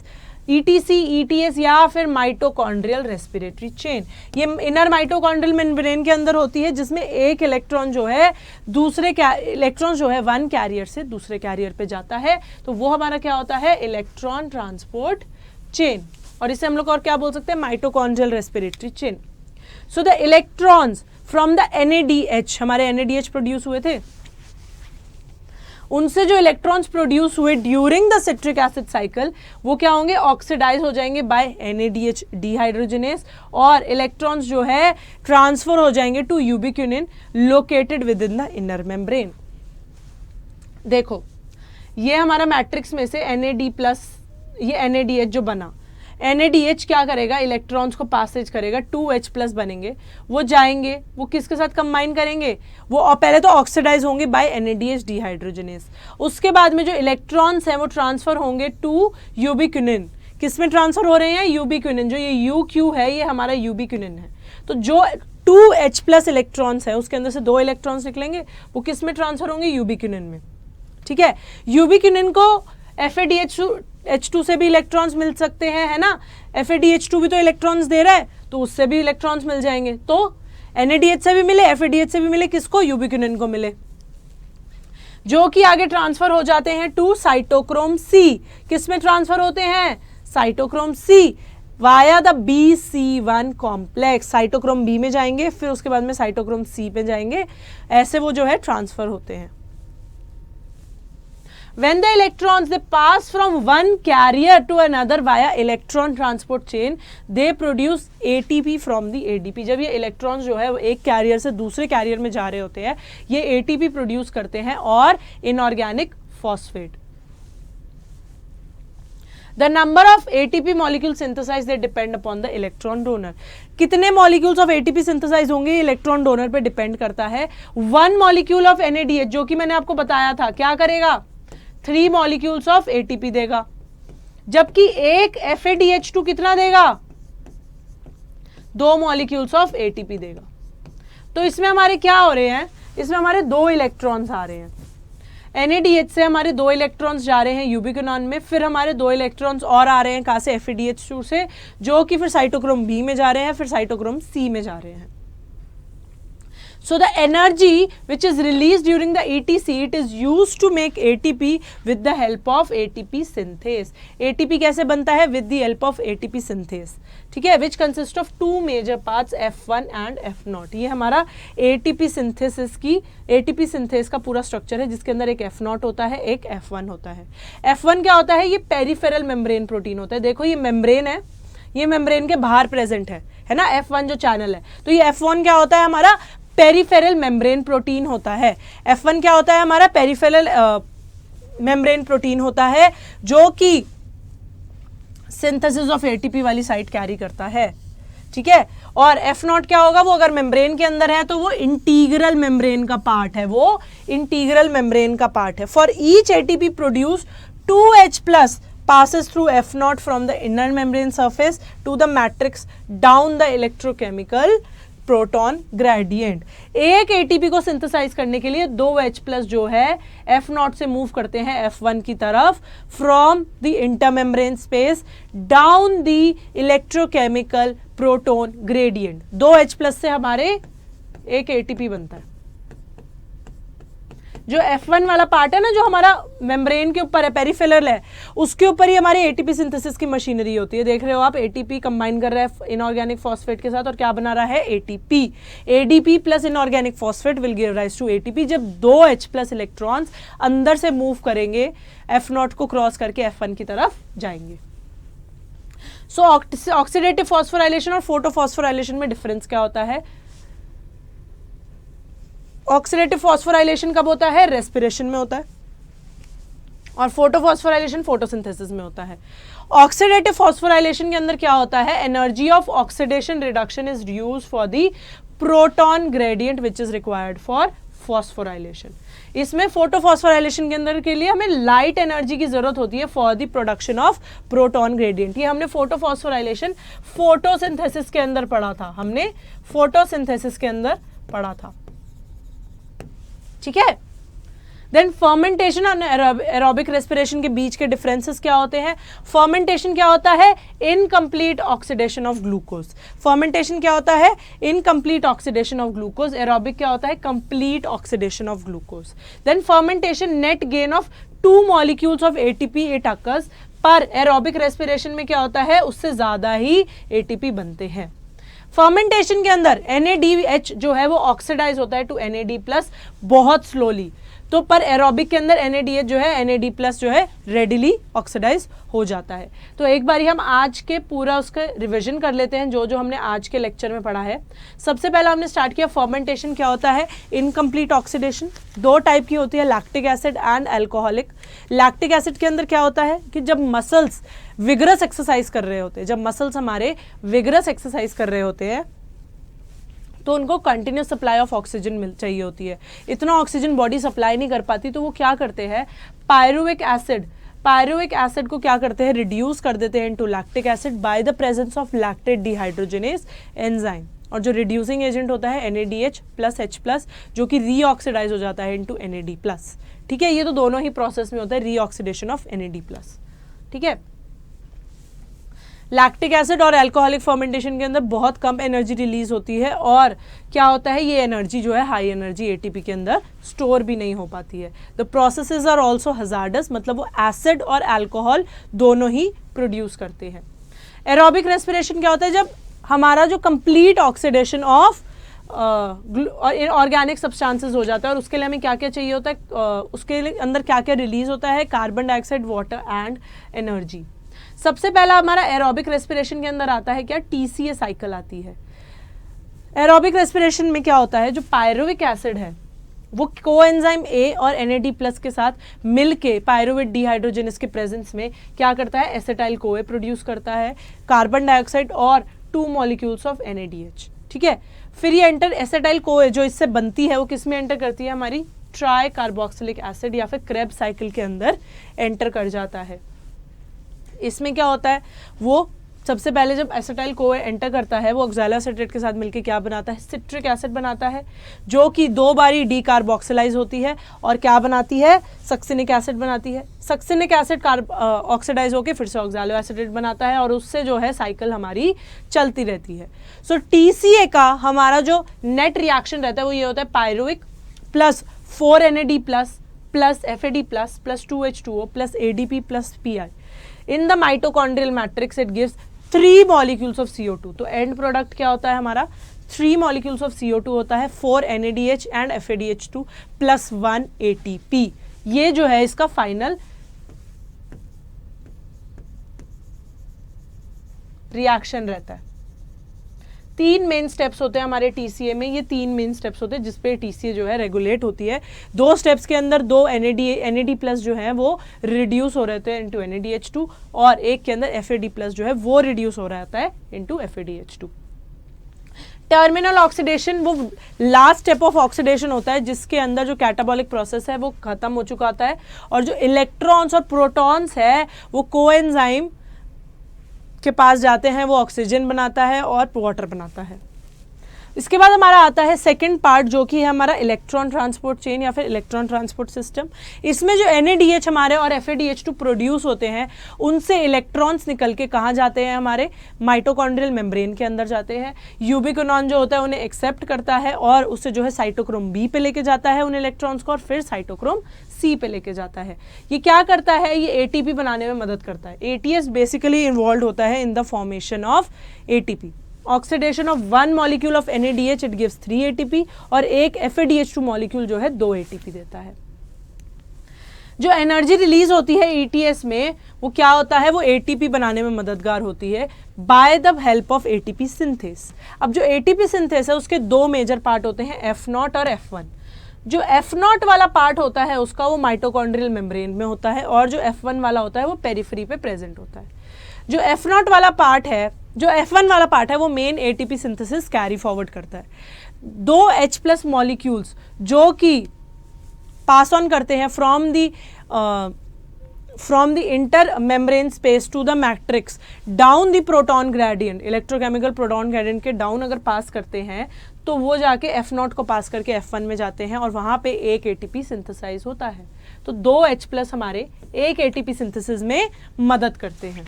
ETC, ETS या फिर माइटोकॉन्ड्रियल रेस्पिरेटरी चेन। ये inner mitochondrial membrane के अंदर होती है, जिसमें एक इलेक्ट्रॉन जो है दूसरे इलेक्ट्रॉन जो है वन कैरियर से दूसरे कैरियर पे जाता है, तो वो हमारा क्या होता है? Electron transport chain. और इसे हम लोग और क्या बोल सकते हैं? Mitochondrial respiratory chain. So the electrons from the NADH, हमारे NADH प्रोड्यूस हुए थे, उनसे जो इलेक्ट्रॉन्स प्रोड्यूस हुए during the citric acid cycle वो क्या होंगे, ऑक्सीडाइज हो जाएंगे बाय NADH डिहाइड्रोजनेस, और इलेक्ट्रॉन्स जो है ट्रांसफर हो जाएंगे to ubiquinone located within the inner membrane. देखो ये हमारा मैट्रिक्स में से NAD+, ये NADH जो बना, NADH क्या करेगा, इलेक्ट्रॉन्स को पासेज करेगा, 2H+ बनेंगे, वो जाएंगे, वो किसके साथ कंबाइन करेंगे, वो पहले तो ऑक्सीडाइज होंगे बाय NADH डिहाइड्रोजनेस, उसके बाद में जो इलेक्ट्रॉन्स हैं वो ट्रांसफर होंगे टू यूबिक्विनिन। किस में ट्रांसफर हो रहे हैं, यूबिक्विनिन। जो ये UQ है ये हमारा यूबिक्विनिन है। तो जो 2H+ इलेक्ट्रॉन्स है उसके अंदर से 2 इलेक्ट्रॉन्स निकलेंगे, वो किस में ट्रांसफर होंगे, यूबिक्विनिन में। ठीक है, यूबिक्विनिन को FADH2 से भी इलेक्ट्रॉन्स मिल सकते हैं, है ना, FADH2 भी तो इलेक्ट्रॉन्स दे रहा है, तो उससे भी इलेक्ट्रॉन्स मिल जाएंगे। तो NADH से भी मिले, FADH से भी मिले, किसको, यूबिक्विनिन को मिले, जो कि आगे ट्रांसफर हो जाते हैं टू साइटोक्रोम C। किस में ट्रांसफर होते हैं, cytochrome C via the BC1 complex. Cytochrome B में जाएंगे, फिर उसके बाद में साइटोक्रोम C पे जाएंगे, ऐसे वो जो है ट्रांसफर होते हैं। When the electrons they pass from one carrier to another via electron transport chain, they produce ATP from the ADP। जब ये इलेक्ट्रॉन्स जो है एक कैरियर से दूसरे कैरियर में जा रहे होते हैं, ये ATP प्रोड्यूस करते हैं और inorganic phosphate. The number of ATP molecules synthesized they depend upon the electron donor। कितने molecules of ATP synthesize होंगे इलेक्ट्रॉन डोनर पे डिपेंड करता है। 1 molecule of NADH जो कि मैंने आपको बताया था क्या करेगा, 3 मॉलिक्यूल्स ऑफ ATP देगा, जबकि एक FADH2 कितना देगा, 2 मॉलिक्यूल्स ऑफ ATP देगा। तो इसमें हमारे क्या हो रहे हैं, इसमें हमारे 2 इलेक्ट्रॉन्स आ रहे हैं। NADH से हमारे 2 इलेक्ट्रॉन्स जा रहे हैं यूबिक्विनॉन में, फिर हमारे 2 इलेक्ट्रॉन्स और आ रहे हैं कहाँ से, FADH2 से, जो कि फिर साइटोक्रोम B में जा रहे हैं, फिर साइटोक्रोम C में जा रहे हैं। So the energy which is released during the ETC, it is used to make ATP with the help of ATP synthase। ATP कैसे बनता है, with the help of ATP synthase। ठीक है, which consists of 2 major parts F1 and F0। ये हमारा ATP synthesis की ATP synthase का पूरा स्ट्रक्चर है, जिसके अंदर एक F0 होता है, एक F1 होता है। F1 क्या होता है, ये पेरिफेरल मेम्ब्रेन प्रोटीन होता है। देखो ये मेम्ब्रेन है, ये मेम्ब्रेन के बाहर प्रेजेंट है ना, F1 जो चैनल है। तो ये F1 क्या होता है, हमारा पेरिफेरल मेम्ब्रेन प्रोटीन होता है। F1 क्या होता है, हमारा पेरिफेरल मेम्ब्रेन प्रोटीन होता है, जो कि सिंथेसिस ऑफ ATP वाली साइट कैरी करता है। ठीक है, और F0 क्या होगा, वो अगर मेम्ब्रेन के अंदर है तो वो इंटीग्रल मेम्ब्रेन का पार्ट है, वो इंटीग्रल मेम्ब्रेन का पार्ट है। For each ATP produce 2H+ passes through F0 from the inner membrane surface to the matrix down the electrochemical proton gradient. एक ATP को सिंथेसाइज करने के लिए 2H+ जो है F0 से मूव करते हैं F1 की तरफ, from the intermembrane space down the electrochemical proton gradient. 2H+ से हमारे एक ATP बनता है। जो F1 वाला पार्ट है ना, जो हमारा मेम्ब्रेन के ऊपर है, पेरिफेरल है, उसके ऊपर ही हमारी ATP सिंथेसिस की मशीनरी होती है। देख रहे हो आप, ATP कंबाइन कर रहा है इनऑर्गेनिक फॉस्फेट के साथ और क्या बना रहा है, ATP। ADP plus inorganic phosphate will give rise to ATP। जब 2H+ इलेक्ट्रॉन्स अंदर से मूव करेंगे, F0 को क्रॉस करके F1 की तरफ जाएंगे। सो ऑक्सीडेटिव फॉस्फोराइलेशन और फोटोफॉस्फोराइलेशन में डिफरेंस क्या होता है। ऑक्सीडेटिव फॉस्फोराइलेशन कब होता है, रेस्पिरेशन में होता है, और फोटोफॉस्फोराइलेशन फोटोसिंथेसिस में होता है। ऑक्सीडेटिव फॉस्फोराइलेशन के अंदर क्या होता है, energy of oxidation reduction is used for the proton gradient which is required for phosphorylation. इसमें फोटोफॉस्फोराइलेशन के अंदर के लिए हमें लाइट एनर्जी की जरूरत होती है for the production of proton gradient. ये हमने फोटोफॉस्फोराइलेशन फोटोसिंथेसिस के अंदर पढ़ा था, हमने फोटोसिंथेसिस के अंदर पढ़ा था। ठीक है, देन फर्मेंटेशन और एरोबिक रेस्पिरेशन के बीच के डिफरेंसेस क्या होते हैं। फर्मेंटेशन क्या होता है, incomplete oxidation of glucose. Fermentation क्या होता है, incomplete oxidation of glucose. Aerobic क्या होता है, complete oxidation of glucose. Then fermentation net gain of 2 molecules of ATP it occurs, पर एरोबिक रेस्पिरेशन में क्या होता है, उससे ज्यादा ही ATP बनते हैं। फर्मेंटेशन के अंदर NADH जो है वो ऑक्सीडाइज होता है टू NAD+ बहुत स्लोली। तो पर एरोबिक के अंदर NADH जो है NAD+ जो है रेडिली ऑक्सीडाइज हो जाता है। तो एक बार हम आज के पूरा उसका रिवीजन कर लेते हैं जो जो हमने आज के लेक्चर में पढ़ा है। सबसे पहला हमने स्टार्ट किया फर्मेंटेशन क्या होता है, इनकम्प्लीट ऑक्सीडेशन। दो टाइप की होती है, lactic acid and alcoholic. Lactic acid के अंदर क्या होता है कि जब मसल्स विगरस एक्सरसाइज कर रहे होते हैं, जब मसल्स हमारे विगरस एक्सरसाइज कर रहे होते हैं तो उनको कंटिन्यूस सप्लाई ऑफ ऑक्सीजन चाहिए होती है। इतना ऑक्सीजन बॉडी सप्लाई नहीं कर पाती, तो वो क्या करते हैं, पायरुविक एसिड को क्या करते हैं, रिड्यूस कर देते हैं into lactic acid by the presence of lactate dehydrogenase enzyme. और जो रिड्यूसिंग एजेंट होता है NADH+H+, जो कि रीऑक्सीडाइज हो जाता है इनटू NAD+। ठीक है, ये तो दोनों ही प्रोसेस में होता है, रीऑक्सीडेशन ऑफ NAD+। ठीक है, लैक्टिक एसिड और अल्कोहलिक फर्मेंटेशन के अंदर बहुत कम एनर्जी रिलीज होती है और क्या होता है, ये एनर्जी जो है हाई एनर्जी ATP के अंदर स्टोर भी नहीं हो पाती है। The processes are also hazardous, मतलब वो एसिड और अल्कोहल दोनों ही प्रोड्यूस करते हैं। एरोबिक रेस्पिरेशन क्या होता है, जब हमारा जो complete oxidation of organic substances हो जाता है। और उसके लिए हमें क्या क्या चाहिए होता है, उसके अंदर क्या क्या रिलीज होता है, carbon dioxide, water and energy. सबसे पहला हमारा एरोबिक रेस्पिरेशन के अंदर आता है क्या, TCA साइकिल आती है। एरोबिक रेस्पिरेशन में क्या होता है, जो पायरुविक एसिड है वो कोएंजाइम A और NAD+ के साथ मिलके पायरुवेट डिहाइड्रोजनेस के प्रेजेंस में क्या करता है, एसिटाइल CoA प्रोड्यूस करता है, कार्बन डाइऑक्साइड और 2 मॉलिक्यूल्स ऑफ NADH। ठीक है, फिर ये एंटर एसिटाइल CoA जो इससे बनती है वो किस में एंटर करती है, हमारी ट्राई कार्बोक्सिलिक एसिड या फिर क्रेब्स साइकिल के अंदर एंटर कर जाता है। इसमें क्या होता है, वो सबसे पहले जब एसिटाइल CoA एंटर करता है वो ऑक्सैलोएसिटेट के साथ मिलकर क्या बनाता है, सिट्रिक एसिड बनाता है, जो कि 2 बारी डीकार्बोक्सिलाइज होती है और क्या बनाती है, सक्सिनिक एसिड बनाती है। सक्सिनिक एसिड ऑक्सीडाइज होकर फिर से ऑक्सैलोएसिटेट बनाता है और उससे जो है साइकिल हमारी चलती रहती है। सो TCA का हमारा जो नेट रिएक्शन रहता है वो ये होता है, pyruvic plus 4 NAD+ plus FAD+ plus 2H2O plus ADP plus PI। In the mitochondrial matrix it gives 3 molecules of CO2। तो एंड प्रोडक्ट क्या होता है हमारा, 3 molecules of CO2 होता है, 4 NADH and FADH2 plus 1 ATP। ये जो है इसका फाइनल रिएक्शन रहता है। 3 मेन स्टेप्स होते हैं हमारे TCA में, ये 3 मेन स्टेप्स होते हैं जिसपे TCA जो है रेगुलेट होती है। 2 स्टेप्स के अंदर 2 NAD+ जो है वो रिड्यूस हो रहते हैं इनटू NADH2 और एक के अंदर FAD+ जो है वो रिड्यूस हो रहता है इनटू FADH2। टर्मिनल ऑक्सीडेशन वो लास्ट स्टेप ऑफ ऑक्सीडेशन होता है जिसके अंदर जो कैटाबॉलिक प्रोसेस है वो खत्म हो चुका होता है और जो इलेक्ट्रॉन्स और प्रोटॉन्स है वो कोएंजाइम के पास जाते हैं, वो ऑक्सीजन बनाता है और वाटर बनाता है। इसके बाद हमारा आता है सेकंड पार्ट जो कि है हमारा इलेक्ट्रॉन ट्रांसपोर्ट चेन या फिर इलेक्ट्रॉन ट्रांसपोर्ट सिस्टम। इसमें जो NADH हमारे और FADH2 प्रोड्यूस होते हैं उनसे इलेक्ट्रॉन्स निकल के कहाँ जाते हैं, हमारे माइटोकॉन्ड्रियल मेम्ब्रेन के अंदर जाते हैं। यूबिक्विनॉन जो होता है उन्हें एक्सेप्ट करता है और उससे जो है साइटोक्रोम B पे लेके जाता है उन इलेक्ट्रॉन्स को और फिर साइटोक्रोम C पे लेके जाता है। ये क्या करता है, ये ATP बनाने में मदद करता है। ATS बेसिकली इन्वॉल्व होता है in the formation of ATP। Oxidation of 1 molecule of NADH it gives 3 ATP और एक FADH2 मॉलिक्यूल जो है 2 ATP देता है। जो एनर्जी रिलीज होती है ETS में वो क्या होता है, वो ATP बनाने में मददगार होती है by the help of ATP synthase. अब जो ATP सिंथेस है उसके 2 मेजर पार्ट होते हैं, F0 और F1। जो F0 वाला पार्ट होता है उसका वो माइटोकॉन्ड्रियल मेम्ब्रेन में होता है और जो F1 वाला होता है वो पेरिफेरी पे प्रेजेंट होता है। जो F0 वाला पार्ट है, जो F1 वाला पार्ट है वो main ATP synthesis carry forward करता है। 2 H+ मॉलिक्यूल्स जो कि पास ऑन करते हैं from the intermembrane space to the matrix down the proton gradient, electrochemical proton gradient के डाउन अगर पास करते हैं तो वो जाके F0 को पास करके F1 में जाते हैं और वहाँ पे एक ATP सिंथेसाइज होता है। तो 2 H+ हमारे एक ATP सिंथेसिस में मदद करते हैं।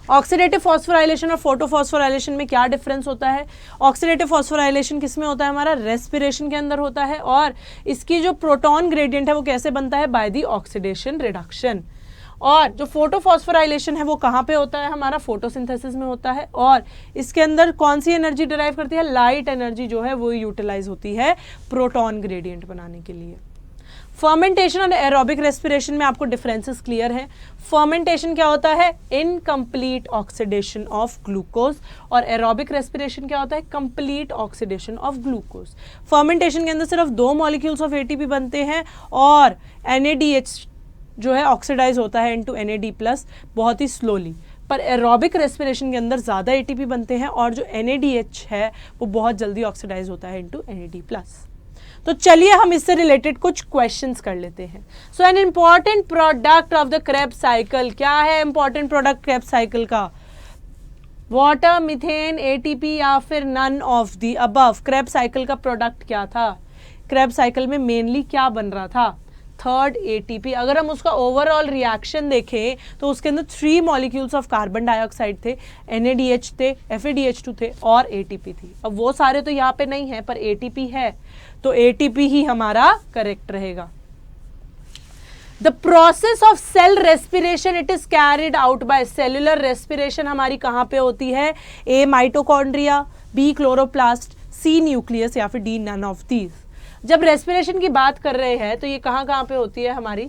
ऑक्सीडेटिव फॉस्फोराइलेशन और फोटोफॉस्फोराइलेशन में क्या डिफरेंस होता है, ऑक्सीडेटिव फॉस्फोराइलेशन किस में होता है, हमारा रेस्पिरेशन के अंदर होता है और इसकी जो प्रोटॉन ग्रेडियंट है वो कैसे बनता है, बाय द ऑक्सीडेशन रिडक्शन। और जो फोटोफॉस्फोराइलेशन है वो कहाँ पे होता है, हमारा फोटोसिंथेसिस में होता है और इसके अंदर कौन सी एनर्जी डिराइव करती है, लाइट एनर्जी जो है वो यूटिलाइज होती है प्रोटॉन ग्रेडियंट बनाने के लिए। फर्मेंटेशन और एरोबिक रेस्पिरेशन में आपको डिफरेंसेस क्लियर हैं। फर्मेंटेशन क्या होता है? इनकम्प्लीट ऑक्सीडेशन ऑफ ग्लूकोज, और एरोबिक रेस्पिरेशन क्या होता है? Complete oxidation of glucose. Fermentation के अंदर सिर्फ 2 मॉलिक्यूल्स ऑफ एटीपी बनते हैं और NADH जो है ऑक्सीडाइज होता है इनटू NAD+ बहुत ही स्लोली। पर एरोबिक रेस्पिरेशन के अंदर ज़्यादा ATP बनते हैं और जो NADH है वो बहुत जल्दी ऑक्सीडाइज होता है इनटू NAD+। तो चलिए हम इससे रिलेटेड कुछ क्वेश्चंस कर लेते हैं। So an important product of the Krebs cycle, क्या है इंपॉर्टेंट प्रोडक्ट क्रेब्स साइकिल का? वाटर, मीथेन, ATP या फिर none of the above. Krebs cycle का प्रोडक्ट क्या था? क्रेब्स साइकिल में मेनली क्या बन रहा था? Third ATP। अगर हम उसका ओवरऑल रिएक्शन देखें तो उसके अंदर 3 मॉलिक्यूल्स ऑफ कार्बन डाइऑक्साइड थे, NADH थे, FADH2 थे और ATP थी। अब वो सारे तो यहाँ पे नहीं है पर ATP है, तो ATP ही हमारा करेक्ट रहेगा। The process of cell respiration it is carried out by cellular respiration हमारी कहाँ पे होती है? A mitochondria, B chloroplast, C nucleus या फिर D नन ऑफ दीज। जब रेस्पिरेशन की बात कर रहे हैं तो ये कहाँ कहाँ पे होती है हमारी?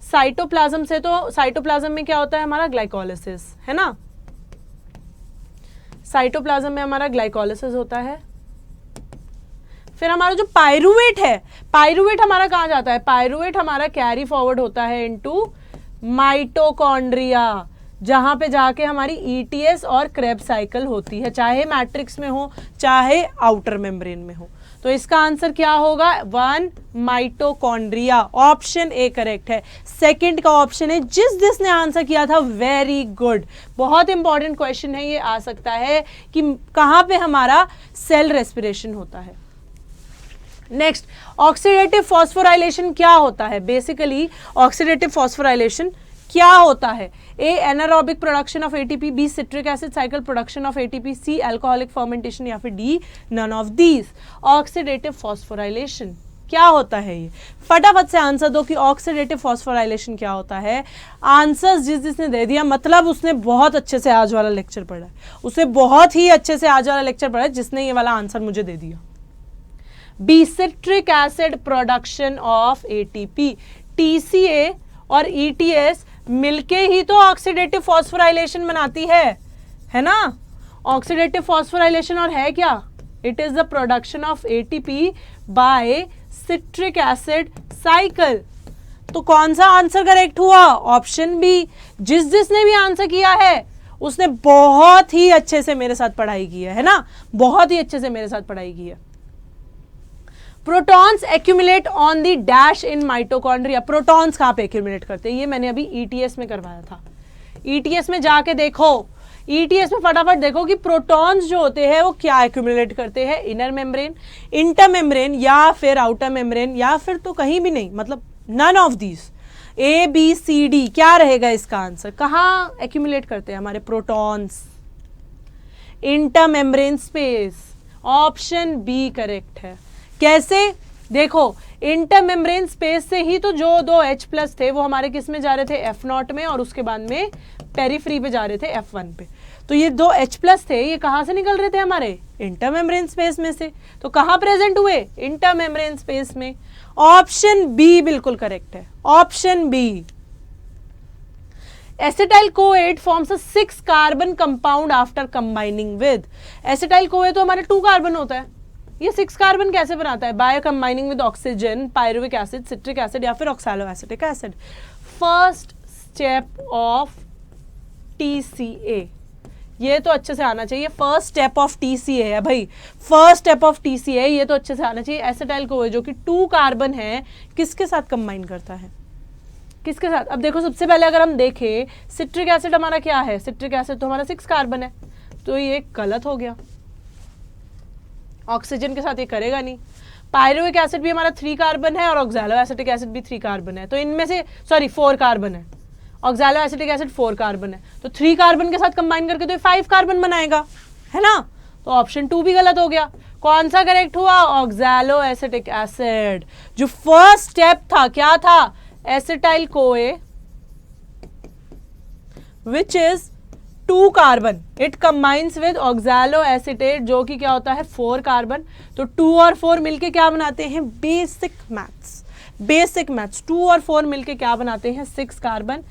साइटोप्लाज्म से। तो साइटोप्लाज्म में क्या होता है हमारा? ग्लाइकोलिसिस, है ना। साइटोप्लाज्म में हमारा ग्लाइकोलिसिस होता है। फिर हमारा जो पायरुवेट है, पायरुवेट हमारा कहाँ जाता है? पायरुवेट हमारा कैरी फॉरवर्ड होता है इनटू माइटोकॉन्ड्रिया, जहां पे जाके हमारी ETS और क्रेब्स साइकिल होती है, चाहे मैट्रिक्स में हो चाहे आउटर मेम्ब्रेन में हो। तो इसका आंसर क्या होगा? 1 माइटोकॉन्ड्रिया। ऑप्शन ए करेक्ट है। सेकंड का ऑप्शन है जिसने आंसर किया था, वेरी गुड। बहुत इंपॉर्टेंट क्वेश्चन है ये, आ सकता है कि कहां पे हमारा सेल रेस्पिरेशन होता है। नेक्स्ट, ऑक्सीडेटिव फॉस्फोराइलेशन क्या होता है? बेसिकली ऑक्सीडेटिव फॉस्फोराइलेशन क्या होता है? A anaerobic production of ATP, B citric acid cycle production of ATP, C alcoholic fermentation या फिर D none of these. Oxidative phosphorylation क्या होता है? ये फटाफट से आंसर दो कि ऑक्सीडेटिव फॉस्फोराइलेशन क्या होता है। आंसर जिसने दे दिया मतलब उसने बहुत अच्छे से आज वाला लेक्चर पढ़ा है, उसे बहुत ही अच्छे से आज वाला लेक्चर पढ़ा है जिसने ये वाला आंसर मुझे दे दिया। B citric acid production of ATP, TCA और ETS मिलके ही तो ऑक्सीडेटिव फॉस्फोराइलेशन बनाती है ना। ऑक्सीडेटिव फॉस्फोराइलेशन और है क्या? It is the production of ATP by citric acid cycle. तो कौन सा आंसर करेक्ट हुआ? Option B. जिसने भी आंसर किया है उसने बहुत ही अच्छे से मेरे साथ पढ़ाई की है ना, बहुत ही अच्छे से मेरे साथ पढ़ाई की है। Protons accumulate on the dash in mitochondria. Protons कहाँ पे एक्यूमुलेट करते हैं? ये मैंने अभी ETS में करवाया था। ETS में जाके देखो, ETS में फटाफट देखो कि प्रोटॉन्स जो होते हैं वो क्या एक्यूमुलेट करते हैं। इनर मेम्ब्रेन, इंटर मेम्ब्रेन या फिर आउटर मेम्ब्रेन या फिर तो कहीं भी नहीं, मतलब नन ऑफ दीज। ABCD क्या रहेगा इसका आंसर? कहाँ एक्यूमुलेट करते हैं हमारे protons? Intermembrane space. Option B correct है। कैसे? देखो, इंटर मेम्ब्रेन स्पेस से ही तो जो 2 H+ थे वो हमारे किस में जा रहे थे? F0 में, और उसके बाद में पेरीफ्री पे जा रहे थे F1 पे। तो ये 2 H+ थे, ये कहां से निकल रहे थे? हमारे इंटर मेम्ब्रेन स्पेस में से। तो कहां प्रेजेंट हुए? इंटर मेम्ब्रेन स्पेस में। ऑप्शन बी बिल्कुल करेक्ट है। Option B. Acetyl CoA forms a 6 carbon compound after combining with. Acetyl CoA तो हमारे 2 कार्बन होता है, ये 6 कार्बन कैसे बनाता है? By combining with oxygen, pyruvic acid, citric acid या फिर oxaloacetic acid. First step of TCA, ये तो अच्छे से आना चाहिए। फर्स्ट स्टेप ऑफ TCA है भाई, फर्स्ट स्टेप ऑफ TCA, ये तो अच्छे से आना चाहिए। एसिटाइल कोए जो कि 2 कार्बन है, किसके साथ कंबाइन करता है? किसके साथ? अब देखो, सबसे पहले अगर हम देखें, सिट्रिक एसिड हमारा क्या है? सिट्रिक एसिड तो हमारा 6 कार्बन है, तो ये गलत हो गया, ऑक्सीजन के साथ ये करेगा नहीं। पायरुविक एसिड भी हमारा 3 कार्बन है और ऑक्सैलोएसिटिक एसिड भी 3 कार्बन है, तो इनमें से 4 कार्बन है। ऑक्सैलोएसिटिक एसिड 4 कार्बन है, तो 3 कार्बन के साथ कंबाइन करके तो ये 5 कार्बन बनाएगा, है ना। तो ऑप्शन 2 भी गलत हो गया। कौन सा करेक्ट हुआ? Oxaloacetic acid. जो फर्स्ट स्टेप था क्या था? Acetyl CoA which is 2 carbon, it combines with oxaloacetate जो कि क्या होता है? 4 कार्बन। तो 2 और 4 मिलके क्या बनाते हैं? Basic maths. बेसिक मैथ्स, 2 और 4 मिलके क्या बनाते हैं, 6 कार्बन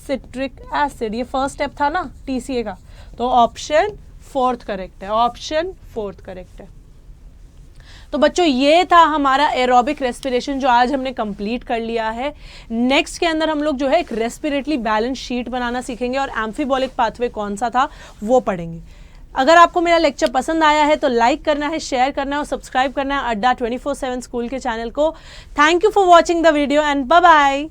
सिट्रिक एसिड। ये फर्स्ट स्टेप था ना TCA का, तो ऑप्शन 4 करेक्ट है, ऑप्शन 4 करेक्ट है। तो बच्चों ये था हमारा एरोबिक रेस्पिरेशन जो आज हमने कंप्लीट कर लिया है। नेक्स्ट के अंदर हम लोग जो है एक रेस्पिरेटरी बैलेंस शीट बनाना सीखेंगे और एम्फीबॉलिक पाथवे कौन सा था वो पढ़ेंगे। अगर आपको मेरा लेक्चर पसंद आया है तो लाइक करना है, शेयर करना है और सब्सक्राइब करना है अड्डा 24/7 स्कूल के चैनल को। Thank you for watching the video and bye bye.